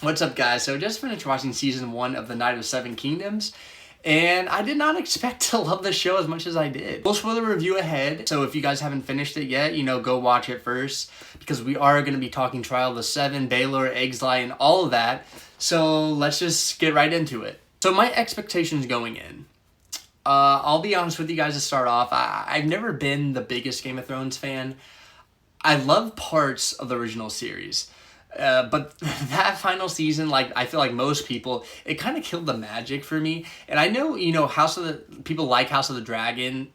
What's up, guys? So just finished watching season 1 of The Night of Seven Kingdoms, and I did not expect to love the show as much as I did. Full spoiler review ahead, so if you guys haven't finished it yet, go watch it first, because we are going to be talking Trial of the Seven, Baelor, Exlai, and all of that. So let's just get right into it. So my expectations going in. I'll be honest with you guys to start off. I've never been the biggest Game of Thrones fan. I love parts of the original series. But that final season, I feel like most people, it kind of killed the magic for me. And I know, people like House of the Dragon,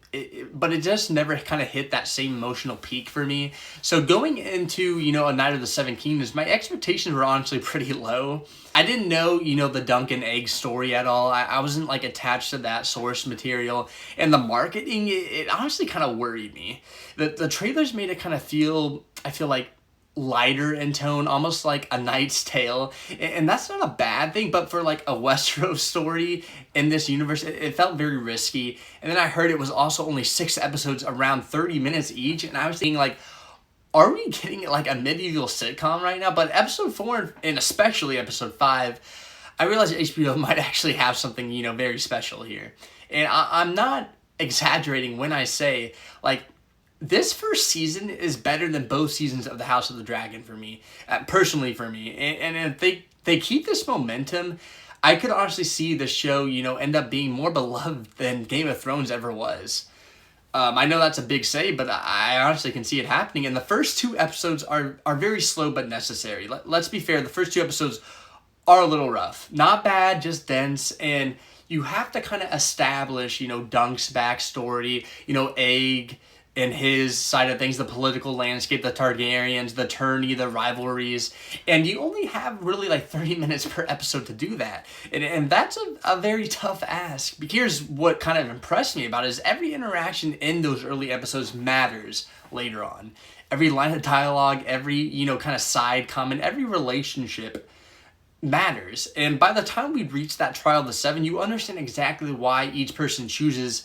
but it just never kind of hit that same emotional peak for me. So going into, A Night of the Seven Kingdoms, my expectations were honestly pretty low. I didn't know, the Dunk and Egg story at all. I wasn't attached to that source material. And the marketing, it honestly kind of worried me. The trailers made it kind of feel, I feel like, lighter in tone, almost like A Knight's Tale, and that's not a bad thing, but for a Westeros story in this universe, it felt very risky. And then I heard it was also only 6 episodes around 30 minutes each, and I was thinking are we getting a medieval sitcom right now? But episode 4 and especially episode 5, I realized HBO might actually have something very special here. And I'm not exaggerating when I say this first season is better than both seasons of the House of the Dragon for me, personally for me. And if they keep this momentum, I could honestly see the show, end up being more beloved than Game of Thrones ever was. I know that's a big say, but I honestly can see it happening. And the first 2 episodes are very slow but necessary. Let's be fair, the first 2 episodes are a little rough. Not bad, just dense. And you have to kind of establish, Dunk's backstory, Egg and his side of things, the political landscape, the Targaryens, the tourney, the rivalries. And you only have really 30 minutes per episode to do that. And that's a very tough ask. But here's what kind of impressed me about it is every interaction in those early episodes matters later on. Every line of dialogue, every, kind of side comment, every relationship matters. And by the time we reach that Trial of the Seven, you understand exactly why each person chooses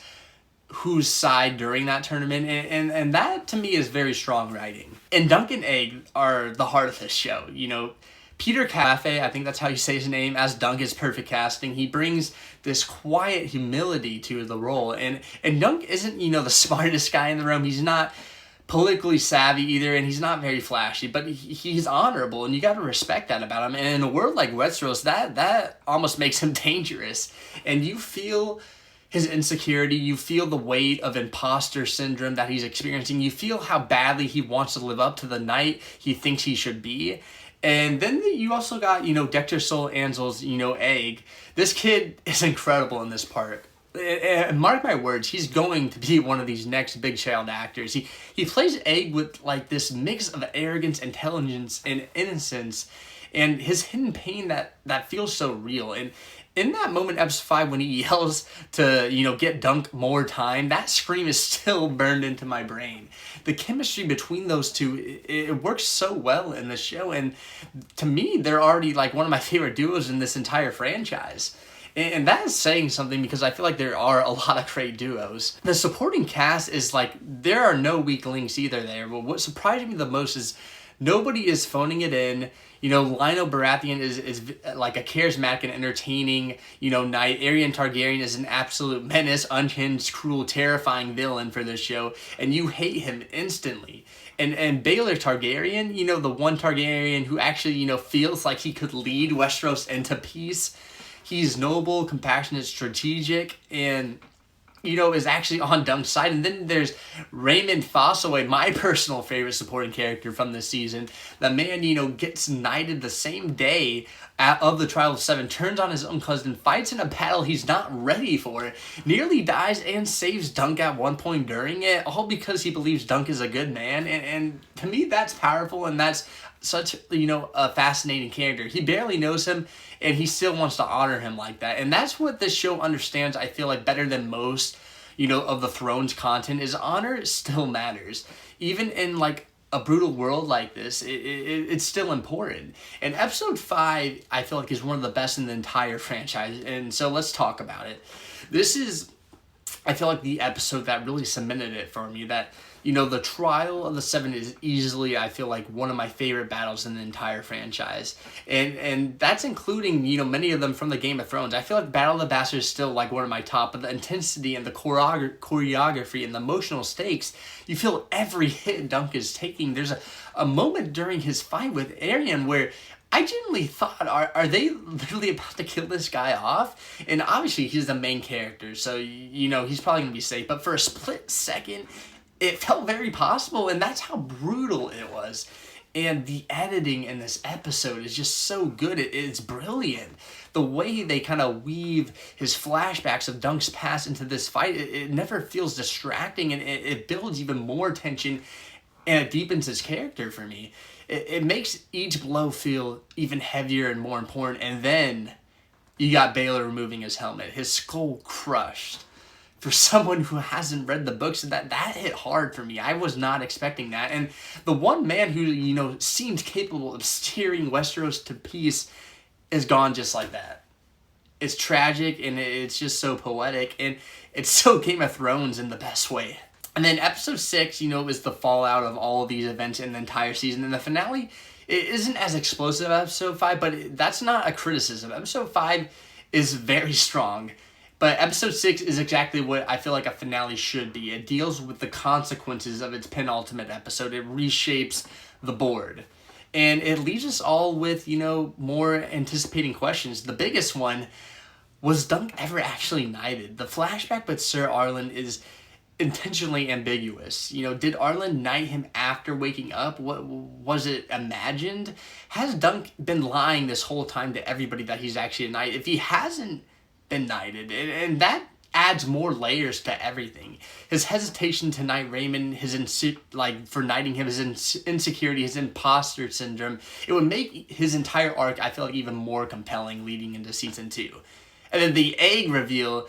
whose side during that tournament, and that to me is very strong writing. And Dunk and Egg are the heart of this show. Peter Cafe, I think that's how you say his name, as Dunk is perfect casting. He brings this quiet humility to the role, and Dunk isn't the smartest guy in the room. He's not politically savvy either, and he's not very flashy, but he's honorable, and you got to respect that about him. And in a world like Westeros, that almost makes him dangerous, and you feel his insecurity, you feel the weight of imposter syndrome that he's experiencing, you feel how badly he wants to live up to the knight he thinks he should be. And then you also got, Dexter Soul Ansel's, Egg. This kid is incredible in this part. And mark my words, he's going to be one of these next big child actors. He plays Egg with this mix of arrogance, intelligence, and innocence, and his hidden pain that feels so real. And in that moment, episode 5, when he yells to, get Dunk more time, that scream is still burned into my brain. The chemistry between those two, it works so well in the show. And to me, they're already one of my favorite duos in this entire franchise. And that is saying something, because I feel like there are a lot of great duos. The supporting cast is there are no weak links either there. But what surprised me the most is nobody is phoning it in. Lionel Baratheon is a charismatic and entertaining, knight. Aerion Targaryen is an absolute menace, unhinged, cruel, terrifying villain for this show, and you hate him instantly. And Baelor Targaryen, the one Targaryen who actually, feels like he could lead Westeros into peace. He's noble, compassionate, strategic, and is actually on Dunk's side. And then there's Raymond Fossaway, my personal favorite supporting character from this season. The man, gets knighted the same day of the Trial of Seven, turns on his own cousin, fights in a battle he's not ready for, nearly dies, and saves Dunk at one point during it, all because he believes Dunk is a good man. And to me, that's powerful, and that's such, a fascinating character. He barely knows him, and he still wants to honor him like that. And that's what this show understands, I feel like, better than most, of the Thrones content, is honor still matters. Even in, a brutal world like this, it's still important. And episode 5, I feel like, is one of the best in the entire franchise. And so let's talk about it. This is, I feel like, the episode that really cemented it for me, that The trial of the Seven is easily, I feel like, one of my favorite battles in the entire franchise. And that's including, many of them from the Game of Thrones. I feel like Battle of the Bastards is still like one of my top, but the intensity and the choreography and the emotional stakes, you feel every hit Dunk is taking. There's a moment during his fight with Aerion where I genuinely thought, are they literally about to kill this guy off? And obviously he's the main character, so, he's probably going to be safe. But for a split second, it felt very possible, and that's how brutal it was. And the editing in this episode is just so good. It's brilliant. The way they kind of weave his flashbacks of Dunk's past into this fight, it never feels distracting, and it builds even more tension, and it deepens his character for me. It makes each blow feel even heavier and more important. And then you got Baelor removing his helmet, his skull crushed. For someone who hasn't read the books, that hit hard for me. I was not expecting that. And the one man who, seemed capable of steering Westeros to peace is gone just like that. It's tragic, and it's just so poetic, and it's so Game of Thrones in the best way. And then episode 6, was the fallout of all of these events in the entire season. And the finale, it isn't as explosive as episode 5, but that's not a criticism. Episode 5 is very strong. But episode 6 is exactly what I feel like a finale should be. It deals with the consequences of its penultimate episode. It reshapes the board. And it leaves us all with, more anticipating questions. The biggest one, was Dunk ever actually knighted? The flashback with Sir Arlen is intentionally ambiguous. Did Arlen knight him after waking up? What was it imagined? Has Dunk been lying this whole time to everybody that he's actually a knight? If he hasn't been knighted, and that adds more layers to everything. His hesitation to knight Raymond, for knighting him, his insecurity, his imposter syndrome, it would make his entire arc, I feel like, even more compelling leading into season 2. And then the egg reveal,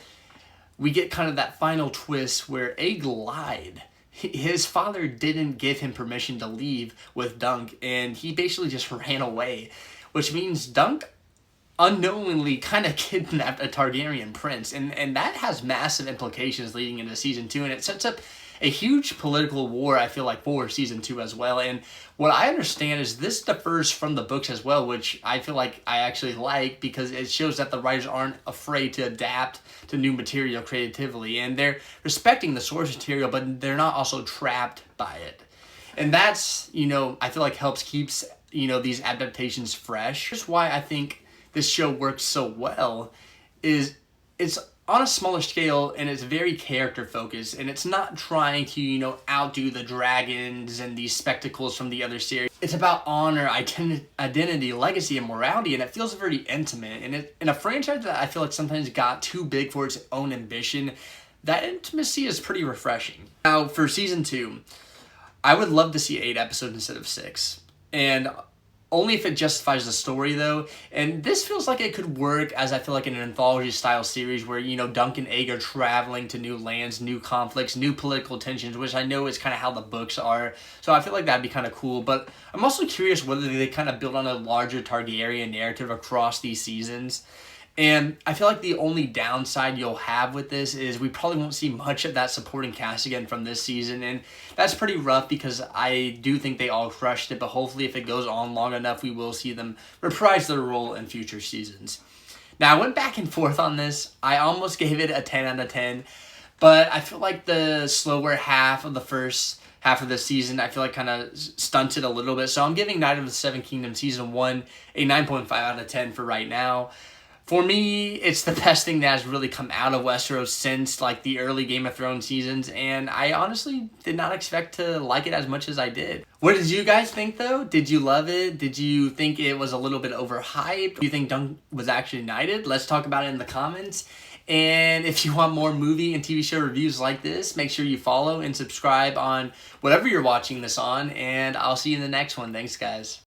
we get kind of that final twist where Egg lied. His father didn't give him permission to leave with Dunk, and he basically just ran away, which means Dunk unknowingly kind of kidnapped a Targaryen prince, and that has massive implications leading into season 2, and it sets up a huge political war, I feel like, for season 2 as well. And what I understand is this differs from the books as well, which I feel like I actually like, because it shows that the writers aren't afraid to adapt to new material creatively, and they're respecting the source material, but they're not also trapped by it. And that's, I feel like helps keeps, these adaptations fresh. That's why I think this show works so well, is it's on a smaller scale, and it's very character focused, and it's not trying to, outdo the dragons and these spectacles from the other series. It's about honor, identity, legacy, and morality, and it feels very intimate. And in a franchise that I feel like sometimes got too big for its own ambition, that intimacy is pretty refreshing. Now, for season 2, I would love to see 8 episodes instead of 6. And only if it justifies the story, though. And this feels like it could work as, I feel like, an anthology-style series where, Dunk and Egg are traveling to new lands, new conflicts, new political tensions, which I know is kind of how the books are. So I feel like that'd be kind of cool. But I'm also curious whether they kind of build on a larger Targaryen narrative across these seasons. And I feel like the only downside you'll have with this is we probably won't see much of that supporting cast again from this season, and that's pretty rough because I do think they all crushed it, but hopefully if it goes on long enough, we will see them reprise their role in future seasons. Now, I went back and forth on this. I almost gave it a 10 out of 10, but I feel like the slower half of the first half of the season, I feel like kind of stunted a little bit, so I'm giving Night of the Seven Kingdoms Season 1 a 9.5 out of 10 for right now. For me, it's the best thing that has really come out of Westeros since, the early Game of Thrones seasons, and I honestly did not expect to like it as much as I did. What did you guys think, though? Did you love it? Did you think it was a little bit overhyped? Do you think Dunk was actually knighted? Let's talk about it in the comments. And if you want more movie and TV show reviews like this, make sure you follow and subscribe on whatever you're watching this on, and I'll see you in the next one. Thanks, guys.